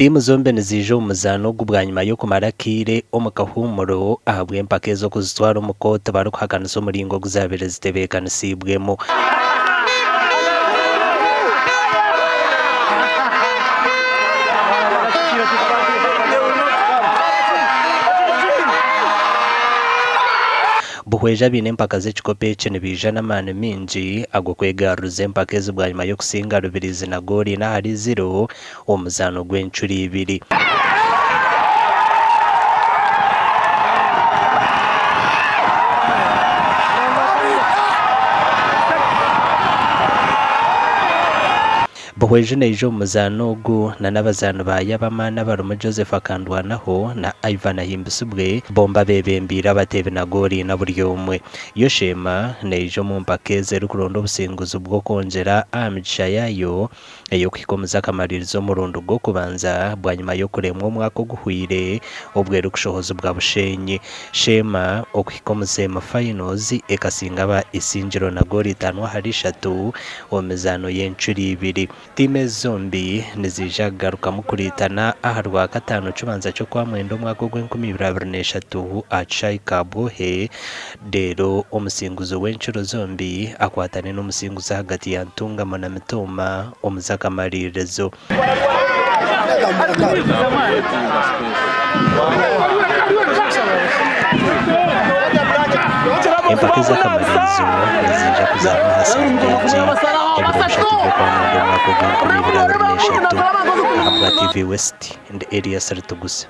timu zombi nizije umuzano gubwa nyuma yo kumara kire omukahumuro ahabwe empaka zo kuzitwara umukota barukuhakanisa umuringo guzabere zitebekanisibwemo. Buhweja bine empaka z'ekikope eki nibija n'amaani mingi ag'okwegaruza empaka ezi bwa nyuma y'okusinga Rubirizi na Gori n'ahari 0 omuzaano gw'enchuro ibiri. Buhweje nejo omuzano ogu na n'abazaano bayabamaana barumu Joseph akandwanaho na Ivan ahimbisibwe bomba bebembira abateebe na Gori na buri omwe. Yoshema nejo mu mpaka ezi erikuronda obusinguzi bw'okwongyera aha migisha yayo ey'okuhika akamalirizo omurundi gw'okubanza bwa nyuma y'okuremwa omwaka oguhwire obwo erikushohozebwa Bushenyi. Shema okuhika omu semi-finals ekasingaba isingiro na Gori 5-3 omuzaano y'enchuro ibiri. Timu zombi nizija kugarukamu kuritana aha Rwakataano kibanza ky'okwa mwenda omwaka ogw'2023 aha Chai Kabwohe. Rero omusinguzi w'enchuro zombi akwatane n'omusinguzi hagati ya Ntungamo na Mitoma omuza akamalirizo. Empaka z'akamalirizo nizija kuzaana aha Sandegi ebiro bishatu by'okwa mwenda omwaka ogw'2023 aha TV West and area Saritugusa.